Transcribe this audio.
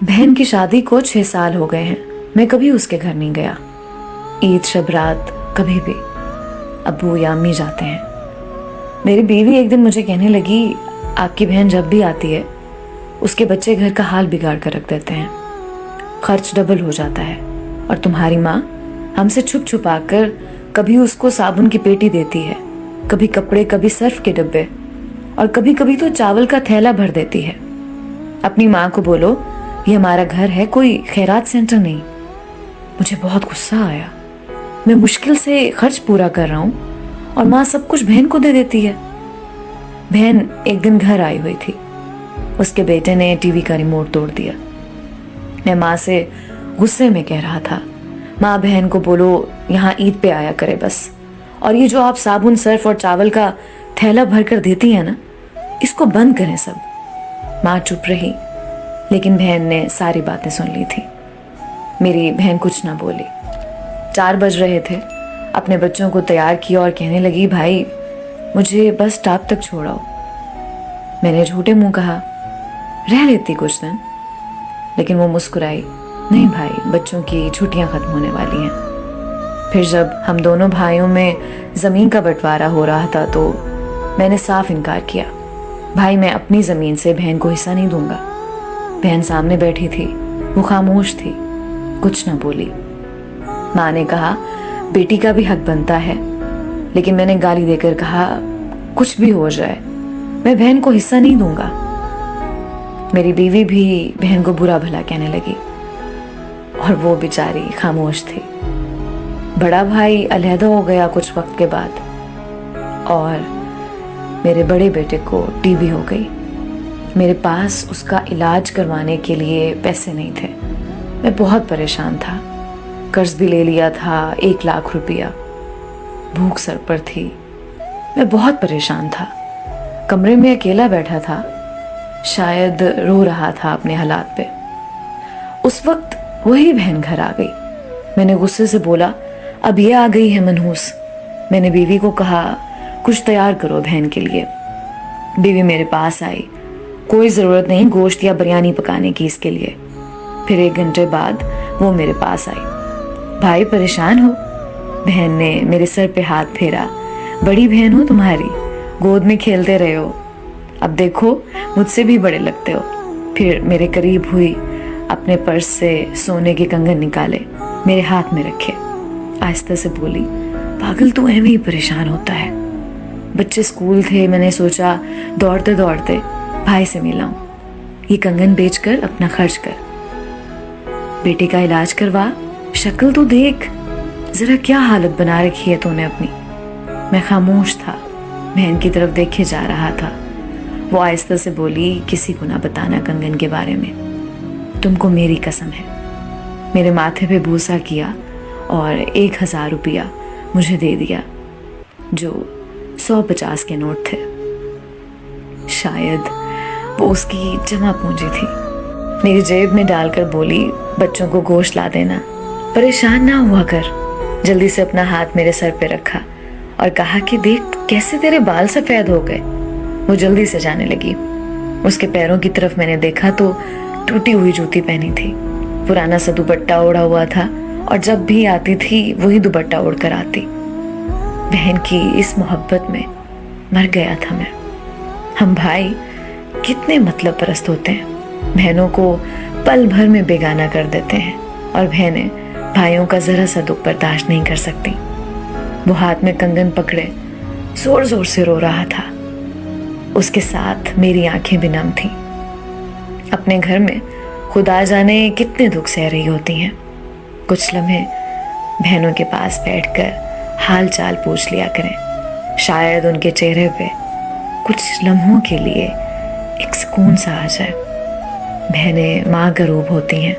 बहन की शादी को 6 साल हो गए हैं। मैं कभी उसके घर नहीं गया। ईद शब रात कभी भी अब्बू या अम्मी जाते हैं। मेरी बीवी एक दिन मुझे कहने लगी, आपकी बहन जब भी आती है उसके बच्चे घर का हाल बिगाड़ कर रख देते हैं, खर्च डबल हो जाता है। और तुम्हारी माँ हमसे छुप छुपा कर कभी उसको साबुन की पेटी देती है, कभी कपड़े, कभी सर्फ के डब्बे, और कभी कभी तो चावल का थैला भर देती है। अपनी माँ को बोलो ये हमारा घर है, कोई खैरात सेंटर नहीं। मुझे बहुत गुस्सा आया। मैं मुश्किल से खर्च पूरा कर रहा हूँ और माँ सब कुछ बहन को दे देती है। बहन एक दिन घर आई हुई थी। उसके बेटे ने टीवी का रिमोट तोड़ दिया। मैं माँ से गुस्से में कह रहा था, माँ बहन को बोलो यहाँ ईद पे आया करे बस, और ये जो आप साबुन, सर्फ और चावल का थैला भर कर देती है ना, इसको बंद करें सब। माँ चुप रही, लेकिन बहन ने सारी बातें सुन ली थी। मेरी बहन कुछ ना बोली। 4 बज रहे थे। अपने बच्चों को तैयार किया और कहने लगी, भाई मुझे बस स्टॉप तक छोड़ाओ। मैंने झूठे मुंह कहा, रह लेती कुछ दिन, लेकिन वो मुस्कुराई, नहीं भाई, बच्चों की छुट्टियां खत्म होने वाली हैं। फिर जब हम दोनों भाइयों में ज़मीन का बंटवारा हो रहा था तो मैंने साफ इनकार किया। भाई, मैं अपनी ज़मीन से बहन को हिस्सा नहीं दूंगा। बहन सामने बैठी थी, वो खामोश थी, कुछ ना बोली। माँ ने कहा, बेटी का भी हक बनता है, लेकिन मैंने गाली देकर कहा, कुछ भी हो जाए मैं बहन को हिस्सा नहीं दूंगा। मेरी बीवी भी बहन को बुरा भला कहने लगी और वो बेचारी खामोश थी। बड़ा भाई अलहदा हो गया कुछ वक्त के बाद और मेरे बड़े बेटे को टीबी हो गई। मेरे पास उसका इलाज करवाने के लिए पैसे नहीं थे। मैं बहुत परेशान था। कर्ज भी ले लिया था 1 लाख रुपया। भूख सर पर थी। मैं बहुत परेशान था। कमरे में अकेला बैठा था, शायद रो रहा था अपने हालात पे। उस वक्त वही बहन घर आ गई। मैंने गुस्से से बोला, अब ये आ गई है मनहूस। मैंने बीवी को कहा, कुछ तैयार करो बहन के लिए। बीवी मेरे पास आई, कोई ज़रूरत नहीं गोश्त या बिरयानी पकाने की इसके लिए। फिर 1 घंटे बाद वो मेरे पास आई। भाई परेशान हो? बहन ने मेरे सर पे हाथ फेरा। बड़ी बहन हो तुम्हारी, गोद में खेलते रहे हो, अब देखो मुझसे भी बड़े लगते हो। फिर मेरे करीब हुई, अपने पर्स से सोने के कंगन निकाले, मेरे हाथ में रखे। आहिस्ता से बोली, पागल तू ऐਵੇਂ ही परेशान होता है। बच्चे स्कूल थे, मैंने सोचा दौड़ते दौड़ते भाई से मिलाऊं। ये कंगन बेचकर अपना खर्च कर, बेटे का इलाज करवा, शक्ल तो देख, जरा क्या हालत बना रखी है तूने अपनी। मैं खामोश था, बहन की तरफ देखे जा रहा था। वो आहिस्ता से बोली, किसी को ना बताना कंगन के बारे में, तुमको मेरी कसम है। मेरे माथे पे बूसा किया और 1000 रुपया मुझे दे दिया, जो 150 के नोट थे। शायद वो उसकी जमा पूंजी थी। मेरी जेब में डालकर बोली, बच्चों को गोश्त ला देना, परेशान ना हुआ कर। जल्दी से अपना हाथ मेरे सर पे रखा और कहा कि देख कैसे तेरे बाल सफेद हो गए। वो जल्दी से जाने लगी। उसके पैरों की तरफ मैंने देखा तो टूटी हुई जूती पहनी थी, पुराना सा दुपट्टा ओढ़ा हुआ था, और जब भी आती थी वही दुपट्टा ओढ़ कर आती। बहन की इस मोहब्बत में मर गया था मैं। हम भाई कितने मतलब परस्त होते हैं, बहनों को पल भर में बेगाना कर देते हैं, और बहनें भाइयों का जरा सा दुख बर्दाश्त नहीं कर सकती। वो हाथ में कंगन पकड़े जोर जोर से रो रहा था। उसके साथ मेरी आंखें भी नम थीं। अपने घर में खुदा जाने कितने दुख सह रही होती हैं। कुछ लम्हे बहनों के पास बैठकर हाल चाल पूछ लिया करें, शायद उनके चेहरे पे कुछ लम्हों के लिए एक सुकून सा आ जाए। बहनें माँ का रूप होती हैं।